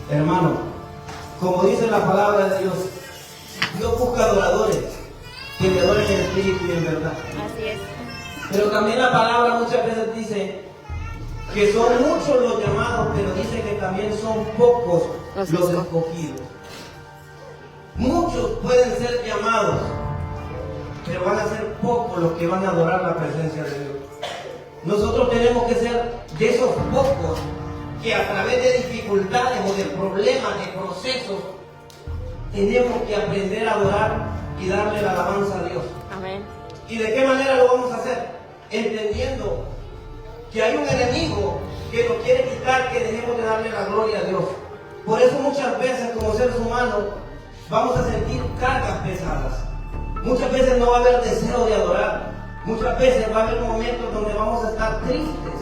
Hermano, como dice la palabra de Dios, Dios busca adoradores que le adoren en espíritu y en verdad. Así es. Pero también la palabra muchas veces dice que son muchos los llamados, pero dice que también son pocos los escogidos. Muchos pueden ser llamados, pero van a ser pocos los que van a adorar la presencia de Dios. Nosotros tenemos que ser de esos pocos que a través de dificultades o de problemas, de procesos, tenemos que aprender a adorar y darle la alabanza a Dios. Amén. ¿Y de qué manera lo vamos a hacer? Entendiendo que hay un enemigo que nos quiere quitar, que dejemos de darle la gloria a Dios. Por eso muchas veces como seres humanos vamos a sentir cargas pesadas. Muchas veces no va a haber deseo de adorar. Muchas veces va a haber momentos donde vamos a estar tristes.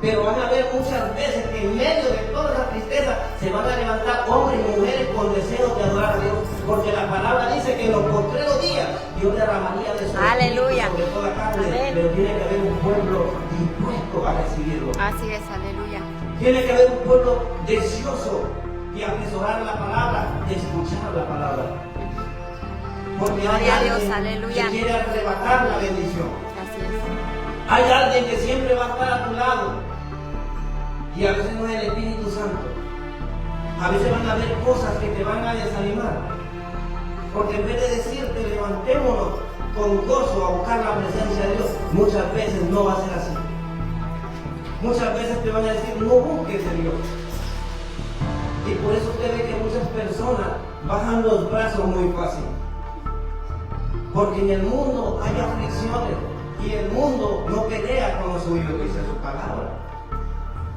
Pero van a haber muchas veces que en medio de toda esa tristeza se van a levantar hombres y mujeres con deseo de adorar a Dios. Porque la palabra dice que en los postreros días Dios derramaría de su Aleluya. sobre toda carne. Amén. Pero tiene que haber un pueblo dispuesto a recibirlo. Así es, aleluya. Tiene que haber un pueblo deseoso de atesorar la palabra, de escuchar la palabra. Porque hay Gloria a alguien Dios, aleluya. que quiere arrebatar la bendición. Así es. Hay alguien que siempre va a estar a tu lado. Y a veces no es el Espíritu Santo. A veces van a haber cosas que te van a desanimar. Porque en vez de decirte levantémonos con gozo a buscar la presencia de Dios, muchas veces no va a ser así. Muchas veces te van a decir no busques a Dios. Y por eso usted ve que muchas personas bajan los brazos muy fácil. Porque en el mundo hay aflicciones y el mundo no pelea con los suyos, dice su palabra.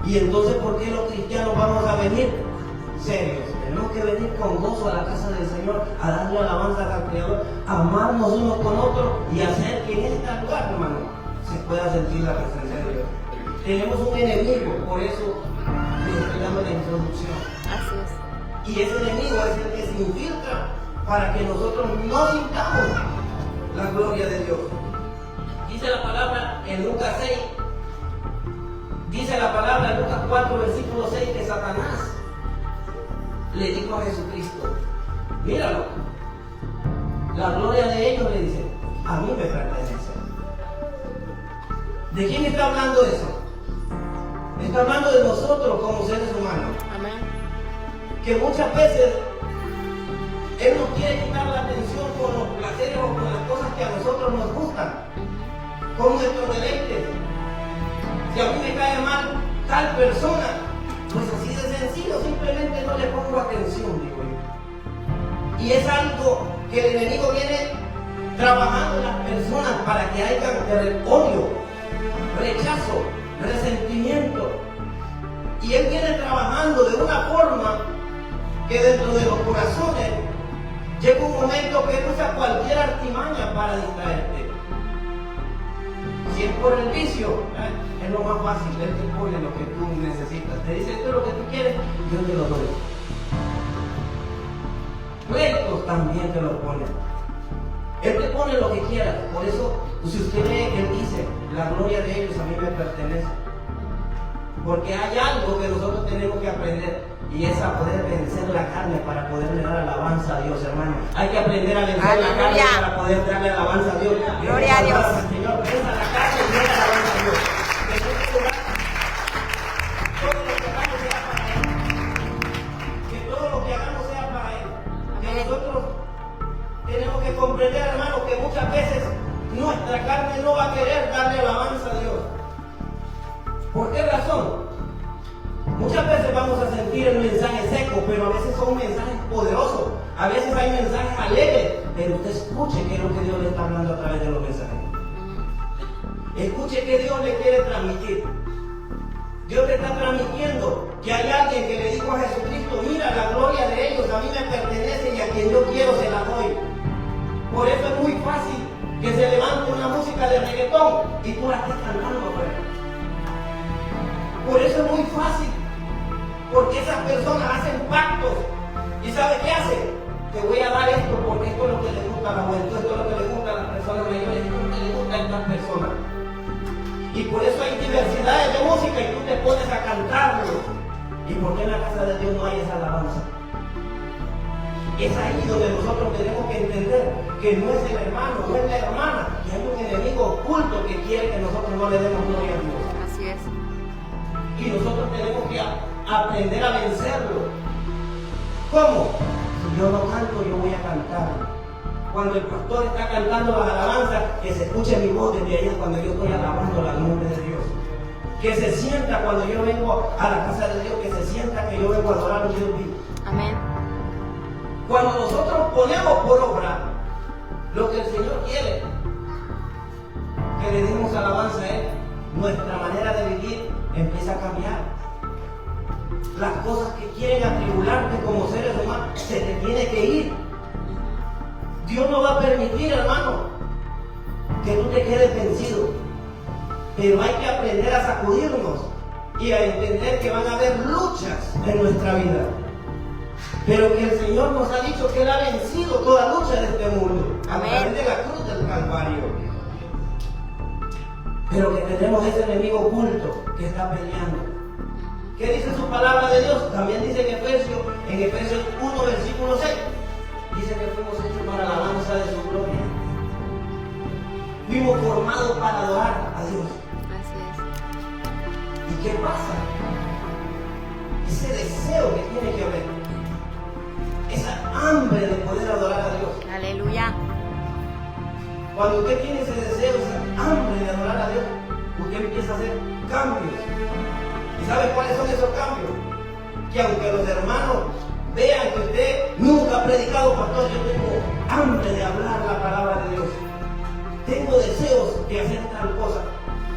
Y entonces, ¿por qué los cristianos vamos a venir serios? Tenemos que venir con gozo a la casa del Señor, a darle alabanza al Creador, a amarnos unos con otros y hacer que en este lugar, hermano, se pueda sentir la presencia de Dios. Tenemos un enemigo, por eso les estoy dando la introducción. Así es. Y ese enemigo es el que se infiltra para que nosotros no sintamos la gloria de Dios. Dice la palabra en Lucas 6, dice la palabra en Lucas 4, versículo 6, que Satanás le dijo a Jesucristo, míralo, la gloria de ellos, le dice, a mí me pertenece. ¿De quién está hablando eso? Está hablando de nosotros como seres humanos. Amén. Que muchas veces Él nos quiere quitar la atención con los placeres o con las cosas que a nosotros nos gustan, con nuestros deleites. Si a mí me cae mal tal persona, pues así de sencillo, simplemente no le pongo atención, digo yo. Y es algo que el enemigo viene trabajando en las personas para que haya odio, rechazo, resentimiento. Y él viene trabajando de una forma que dentro de los corazones llega un momento que usa cualquier artimaña para distraerte. Si es por el vicio, es lo más fácil. Él te pone lo que tú necesitas. Te dice, esto es lo que tú quieres, yo te lo doy. Retos también te lo pone. Él te pone lo que quieras. Por eso, si usted lee, Él dice, la gloria de ellos a mí me pertenece. Porque hay algo que nosotros tenemos que aprender. Y es a poder vencer la carne para poderle dar alabanza a Dios, hermano. Hay que aprender a vencer la carne para poder darle alabanza a Dios. Gloria a Dios. Señor, venza la carne y denle alabanza a Dios. Que todo lo que hagamos sea para Él. Que nosotros tenemos que comprender, hermano, que muchas veces nuestra carne no va a querer darle alabanza a Dios. ¿Por qué razón? Muchas veces vamos a sentir el mensaje seco, pero a veces son mensajes poderosos. A veces hay mensajes alegres, pero usted escuche qué es lo que Dios le está hablando a través de los mensajes. Escuche qué Dios le quiere transmitir. Dios le está transmitiendo que hay alguien que le dijo a Jesucristo, mira, la gloria de ellos a mí me pertenece y a quien yo quiero se la doy. Por eso es muy fácil que se levante una música de reggaetón y tú la estés cantando, pues. Por eso es muy fácil, porque esas personas hacen pactos y ¿sabe qué hacen? Te voy a dar esto porque esto es lo que le gusta a la juventud, esto es lo que le gusta a las personas mayores, esto es lo que le gusta a estas personas. Y por eso hay diversidades de música y tú te pones a cantarlo. ¿Y por qué en la casa de Dios no hay esa alabanza? Es ahí donde nosotros tenemos que entender que no es el hermano, no es la hermana, que hay un enemigo oculto que quiere que nosotros no le demos gloria a Dios. Así es. Y nosotros tenemos que aprender a vencerlo. ¿Cómo? Si yo no canto, yo voy a cantar. Cuando el pastor está cantando las alabanzas, que se escuche mi voz desde ahí cuando yo estoy alabando la nombre de Dios. Que se sienta cuando yo vengo a la casa de Dios, que se sienta que yo vengo a adorar a Dios vivo. Amén. Cuando nosotros ponemos por obra lo que el Señor quiere, que le demos alabanza a Él, nuestra manera de vivir empieza a cambiar. Las cosas que quieren atribularte como seres humanos, se te tiene que ir. Dios no va a permitir, hermano, que tú te quedes vencido. Pero hay que aprender a sacudirnos y a entender que van a haber luchas en nuestra vida. Pero que el Señor nos ha dicho que Él ha vencido toda lucha de este mundo a través de la cruz del Calvario. Pero que tenemos ese enemigo oculto que está peleando. ¿Qué dice su palabra de Dios? También dice en Efesios 1, versículo 6. Dice que fuimos hechos para la alabanza de su gloria. Fuimos formados para adorar a Dios. Así es. ¿Y qué pasa? Ese deseo que tiene que haber, esa hambre de poder adorar a Dios. Aleluya. Cuando usted tiene ese deseo, esa hambre de adorar a Dios, usted empieza a hacer cambios. ¿Y sabe cuáles son esos cambios? Que aunque los hermanos vean que usted nunca ha predicado, pastor, yo tengo hambre de hablar la palabra de Dios. Tengo deseos de hacer tal cosa.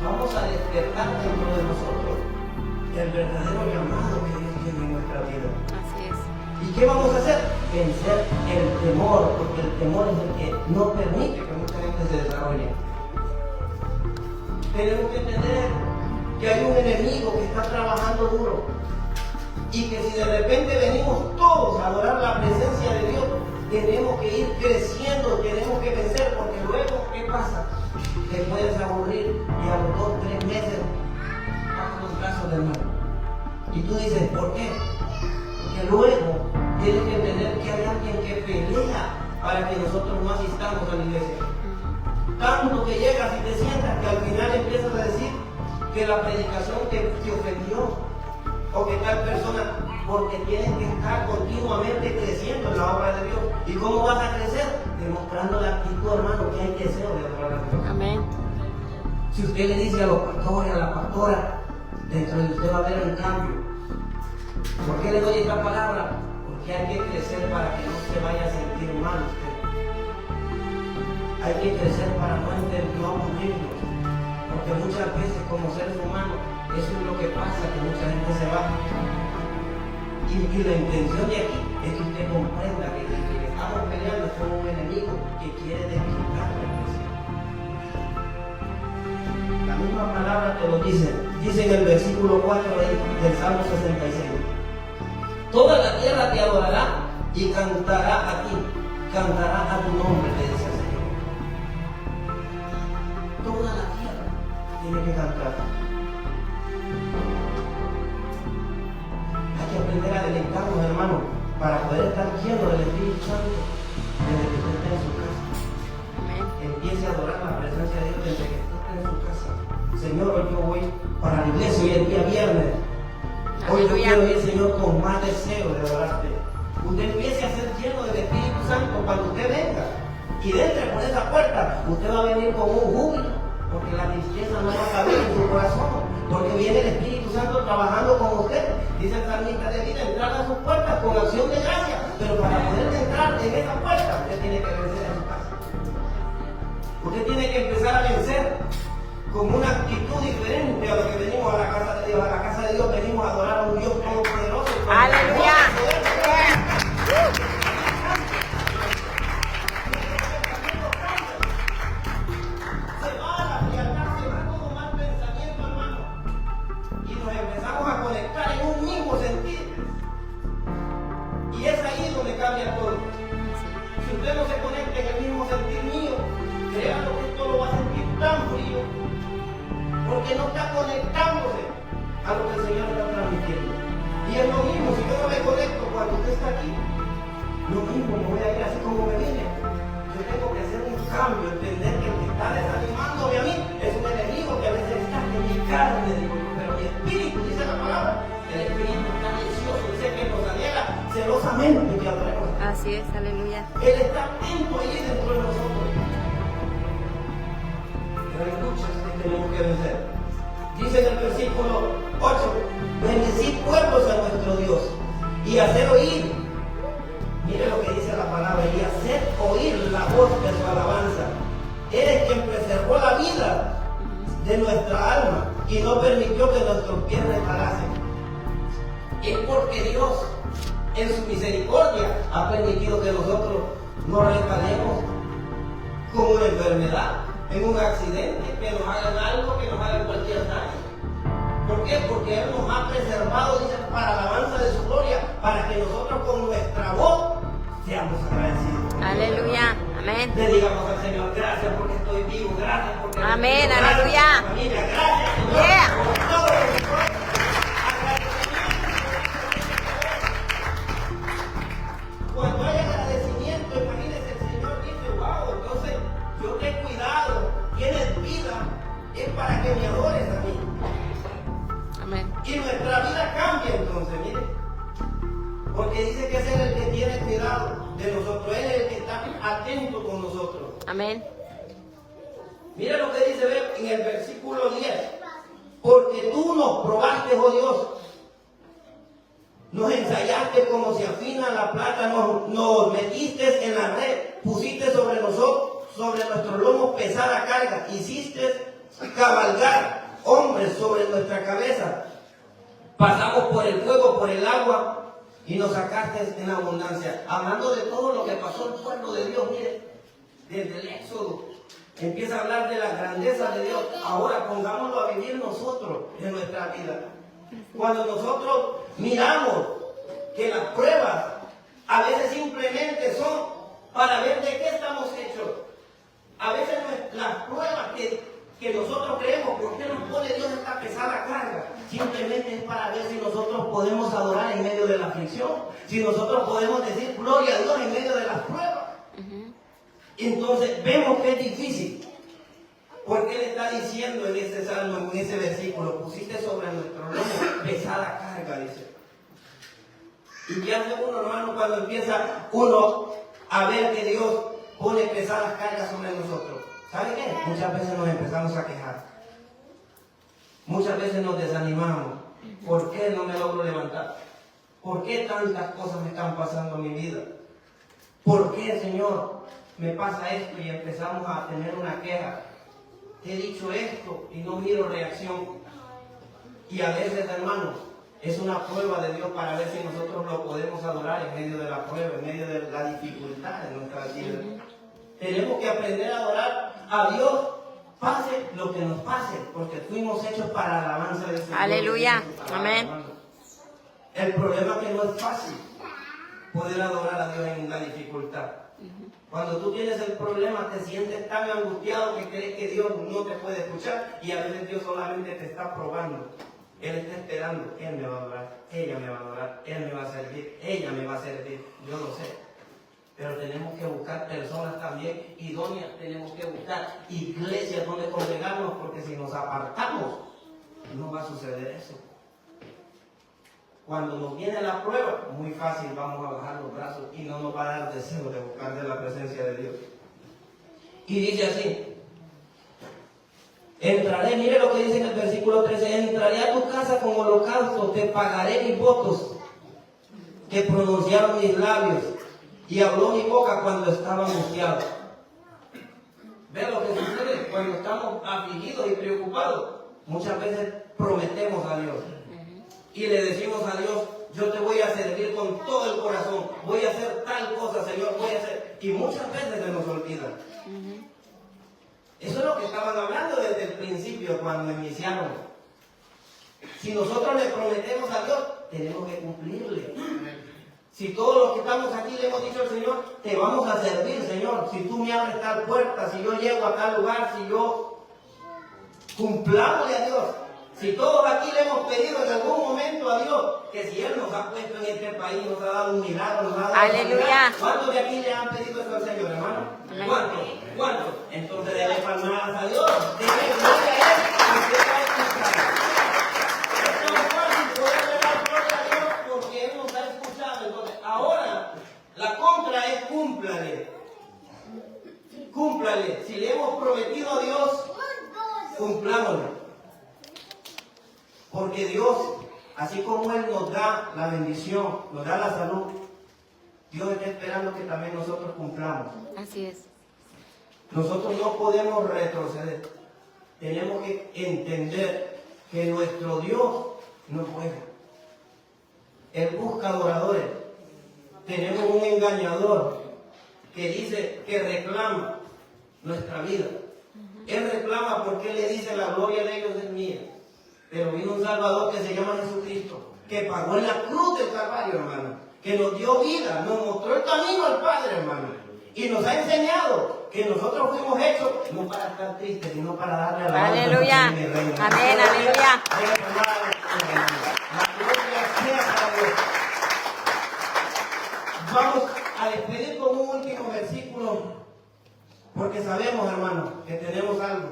Vamos a despertar dentro de nosotros el verdadero llamado que Dios tiene en nuestra vida. Así es. ¿Y qué vamos a hacer? Vencer el temor, porque el temor es el que no permite que mucha gente se desarrolle. Tenemos que entender que hay un enemigo que está trabajando duro y que si de repente venimos todos a adorar la presencia de Dios, tenemos que ir creciendo, tenemos que vencer, porque luego, ¿qué pasa? Te puedes aburrir y a los 2 o 3 meses bajas los brazos de nuevo. Y tú dices, ¿por qué? Porque luego tienes que entender que hay alguien que pelea para que nosotros no asistamos a la iglesia. Tanto que llegas y te sientas que al final empiezas a decir que la predicación te ofendió o que tal persona, porque tienen que estar continuamente creciendo en la obra de Dios. ¿Y cómo vas a crecer? Demostrando la actitud, hermano, que hay deseo de adorar a Dios. Amén. Si usted le dice a los pastores, a la pastora, dentro de usted va a haber un cambio. ¿Por qué le doy esta palabra? Porque hay que crecer para que no se vaya a sentir mal usted. Hay que crecer para no aburrirnos. Porque muchas veces como seres humanos, eso es lo que pasa, que mucha gente se va. Y la intención de aquí es que usted comprenda que el que estamos peleando es con un enemigo que quiere debilitar la iglesia. La misma palabra te lo dice. Dice en el versículo 4 del Salmo 66. Toda la tierra te adorará y cantará a ti, cantará a tu nombre, le dice el Señor. Toda la tierra tiene que cantar. Hay que aprender a deleitarnos, hermano, para poder estar lleno del Espíritu Santo desde que usted esté en su casa. Amén. Empiece a adorar la presencia de Dios desde que usted esté en su casa. Señor, hoy yo voy para la iglesia, hoy es día viernes. Hoy yo quiero ir, Señor, con más deseo de adorarte. Usted empiece a ser lleno del Espíritu Santo cuando usted venga y entre por esa puerta, usted va a venir con un júbilo, porque la tristeza no va a caber en su corazón, porque viene el Espíritu Santo trabajando con usted. Dice el salmista de vida, entrar a sus puertas con acción de gracia, pero para poder entrar en esa puerta, usted tiene que vencer en su casa. Usted tiene que empezar a vencer con una actitud diferente a lo que venimos a la casa de Dios. A la casa de Dios venimos a adorar a un Dios todopoderoso. Aleluya. Se va a la frialdad, se va todo mal pensamiento, hermano. Y nos empezamos a conectar en un mismo sentir. Y es ahí donde cambia todo. Si usted no se conecta en el mismo sentir mío, créanlo que esto lo va a sentir tan frío. Porque no está conectándose a lo que el Señor está transmitiendo. Y es está aquí. Lo mismo me voy a ir así como me vine. Yo tengo que hacer un cambio, entender que el que está desanimándome a mí es un enemigo que a veces está en mi carne, digo yo, pero mi espíritu, dice la palabra, el espíritu está ansioso, dice que nos aniega celosamente que otra cosa. Así es, aleluya. Él está atento allí dentro de nosotros. Pero hay luchas que tenemos que vencer. Dice en el versículo 8, bendecid pueblos a nuestro Dios y hacer oír. Mire lo que dice la palabra, y hacer oír la voz de su alabanza. Eres quien preservó la vida de nuestra alma y no permitió que nuestros pies resbalasen. Es porque Dios, en su misericordia, ha permitido que nosotros nos resbalemos con una enfermedad, en un accidente, que nos hagan algo, que nos hagan cualquier daño. ¿Por qué? Porque Él nos ha preservado, dice, para alabanza de su gloria, para que nosotros con nuestra voz seamos agradecidos. Aleluya, amén. Le digamos al Señor, gracias porque estoy vivo, gracias porque Amén, estoy vivo, aleluya. gracias familia, gracias Señor, Yeah. por todo lo que fue. Cuando hay agradecimiento, imagínese, el Señor dice, wow, entonces yo te he cuidado, tienes vida, es para que me adores a mí. Amén. Y nuestra vida cambia entonces, mire. Porque dice que es Él el que tiene cuidado de nosotros, Él es el que está atento con nosotros. Amén. Mira lo que dice ve, en el versículo 10. Porque tú nos probaste, oh Dios. Nos ensayaste como se afina la plata, nos metiste en la red, pusiste sobre nosotros, sobre nuestros lomos pesada carga, hiciste cabalgar hombres sobre nuestra cabeza. Pasamos por el fuego, por el agua y nos sacaste en abundancia. Hablando de todo lo que pasó el pueblo de Dios, mire, desde el Éxodo, empieza a hablar de la grandeza de Dios. Ahora pongámoslo a vivir nosotros en nuestra vida. Cuando nosotros miramos que las pruebas a veces simplemente son para ver de qué estamos hechos. A veces las pruebas que nosotros creemos, ¿por qué nos pone Dios esta pesada carga? Simplemente es para ver si nosotros podemos adorar en medio de la aflicción, si nosotros podemos decir gloria a Dios en medio de las pruebas. Entonces vemos que es difícil, porque Él está diciendo en ese salmo, en ese versículo, pusiste sobre nuestro lomo pesada carga, dice. ¿Y qué hace uno, hermano, cuando empieza uno a ver que Dios pone pesadas cargas sobre nosotros? ¿Sabe qué? Muchas veces nos empezamos a quejar. Muchas veces nos desanimamos. ¿Por qué no me logro levantar? ¿Por qué tantas cosas me están pasando en mi vida? ¿Por qué, Señor, me pasa esto? Y empezamos a tener una queja. Te he dicho esto y no miro reacción. Y a veces, hermanos, es una prueba de Dios para ver si nosotros lo podemos adorar en medio de la prueba, en medio de la dificultad de nuestra vida. Tenemos que aprender a adorar a Dios, pase lo que nos pase, porque fuimos hechos para la alabanza de Dios. Aleluya, amén. El problema es que no es fácil poder adorar a Dios en la dificultad. Cuando tú tienes el problema, te sientes tan angustiado que crees que Dios no te puede escuchar y a veces Dios solamente te está probando. Él está esperando, Él me va a adorar, ella me va a adorar, Él me va a servir, ella me va a servir, yo lo sé. Pero tenemos que buscar personas también idóneas, tenemos que buscar iglesias donde congregarnos, porque si nos apartamos, no va a suceder eso. Cuando nos viene la prueba, muy fácil vamos a bajar los brazos y no nos va a dar deseo de buscar de la presencia de Dios. Y dice así, entraré, mire lo que dice en el versículo 13, entraré a tu casa con holocausto, te pagaré mis votos que pronunciaron mis labios y habló mi boca cuando estaba angustiado. Ve lo que sucede cuando estamos afligidos y preocupados. Muchas veces prometemos a Dios y le decimos a Dios, yo te voy a servir con todo el corazón, voy a hacer tal cosa, Señor, voy a hacer, y muchas veces se nos olvida. Eso es lo que estaban hablando desde el principio cuando iniciaron. Si nosotros le prometemos a Dios, tenemos que cumplirle. Si todos los que estamos aquí le hemos dicho al Señor, te vamos a servir, Señor, si tú me abres tal puerta, si yo llego a tal lugar, si yo cumplámosle a Dios. Si todos aquí le hemos pedido en algún momento a Dios que si Él nos ha puesto en este país, nos ha dado un milagro, nos ha dado Aleluya. ¿cuántos de aquí le han pedido eso al Señor, hermano? Amén. ¿Cuántos? ¿Cuántos? Entonces debe palmadas a Dios. Debe gloria a Él. Porque Él va a escuchar. Es tan fácil poderle dar gloria a Dios porque Él nos ha escuchado. Entonces, ahora la contra es cúmplale. Cúmplale. Si le hemos prometido a Dios, cumplámosle. Porque Dios, así como Él nos da la bendición, nos da la salud, Dios está esperando que también nosotros cumplamos. Así es. Nosotros no podemos retroceder. Tenemos que entender que nuestro Dios no juega. Él busca adoradores. Tenemos un engañador que dice que reclama nuestra vida. Él reclama porque Él le dice la gloria de ellos es mía. Pero vino un Salvador que se llama Jesucristo, que pagó en la cruz del Calvario, hermano, que nos dio vida, nos mostró el camino al Padre, hermano, y nos ha enseñado que nosotros fuimos hechos no para estar tristes, sino para darle a la Aleluya. Amén, aleluya. La gloria sea para Dios. Vamos a despedir con un último versículo, porque sabemos, hermano, que tenemos algo.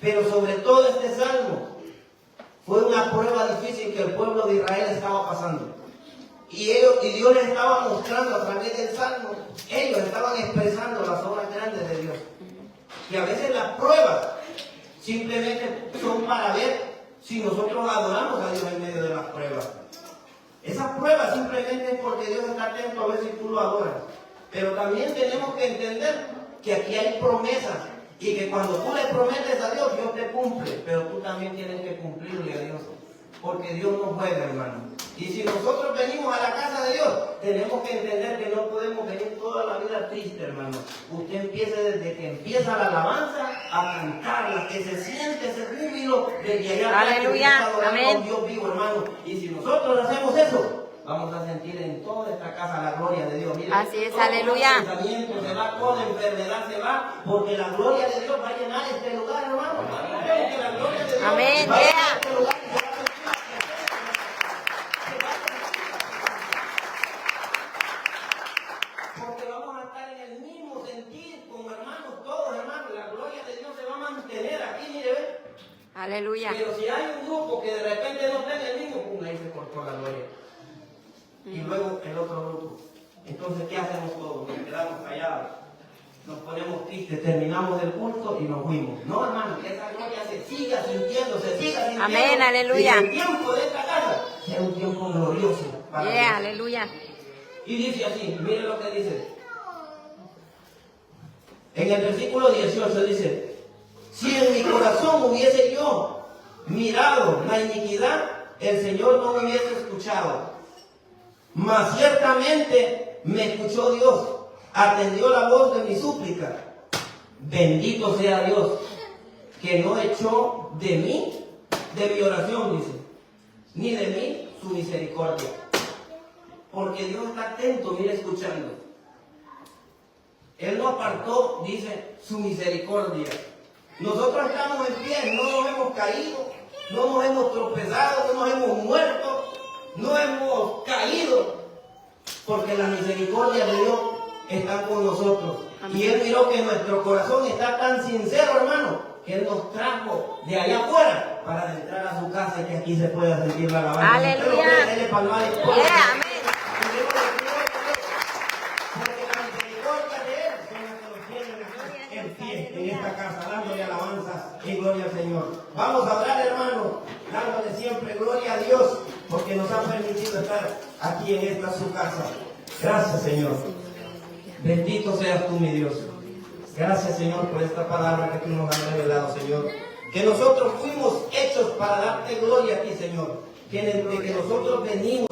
Pero sobre todo este salmo fue una prueba difícil que el pueblo de Israel estaba pasando. Y Dios les estaba mostrando a través del salmo, ellos estaban expresando las obras grandes de Dios. Y a veces las pruebas simplemente son para ver si nosotros adoramos a Dios en medio de las pruebas. Esas pruebas simplemente es porque Dios está atento a ver si tú lo adoras. Pero también tenemos que entender que aquí hay promesas. Y que cuando tú le prometes a Dios, Dios te cumple. Pero tú también tienes que cumplirle a Dios. Porque Dios no juega, hermano. Y si nosotros venimos a la casa de Dios, tenemos que entender que no podemos venir toda la vida triste, hermano. Usted empiece desde que empieza la alabanza a cantarla, que se siente ese júbilo desde allá. Aleluya. Amén. A Dios vivo, hermano. Y si nosotros hacemos eso, vamos a sentir en toda esta casa la gloria de Dios. Mire, así es, todo aleluya. pensamiento se va, toda enfermedad se va, porque la gloria de Dios va a llenar este lugar, hermano. Que la gloria de Dios Amén. va a llenar este lugar y se va a sentir porque vamos a estar en el mismo sentir como hermanos, todos hermanos. La gloria de Dios se va a mantener aquí, mire, ve. Aleluya. Pero si hay un grupo que de repente no está en el mismo, pum, ahí se cortó la gloria. Y luego el otro grupo. Entonces, ¿qué hacemos todos? Nos quedamos callados, nos ponemos tristes, terminamos el culto y nos fuimos. No, hermano, que esa gloria se siga sintiendo, se siga sintiendo. Amén, aleluya. Y el tiempo de esta casa sea un tiempo glorioso para Dios. Aleluya. Y dice así, miren lo que dice. En el versículo 18 dice: si en mi corazón hubiese yo mirado la iniquidad, el Señor no me hubiese escuchado. Mas ciertamente me escuchó Dios, atendió la voz de mi súplica. Bendito sea Dios, que no echó de mí, de mi oración, dice, ni de mí su misericordia. Porque Dios está atento, mire, escuchando. Él no apartó, dice, su misericordia. Nosotros estamos en pie, no nos hemos caído, no nos hemos tropezado, no nos hemos muerto, no hemos caído, porque la misericordia de Dios está con nosotros. Amén. Y Él miró que nuestro corazón está tan sincero, hermano, que Él nos trajo de allá afuera para entrar a su casa y que aquí se pueda sentir la alabanza. Aleluya. Amén. Porque la misericordia de Él son las que nos tienen en pie en esta casa, dándole alabanzas y gloria al Señor. Vamos a hablar, hermano, dándole siempre gloria a Dios, porque nos ha permitido estar aquí en esta su casa. Gracias, Señor. Bendito seas tú, mi Dios. Gracias, Señor, por esta palabra que tú nos has revelado, Señor. Que nosotros fuimos hechos para darte gloria a ti, Señor. Que desde que nosotros venimos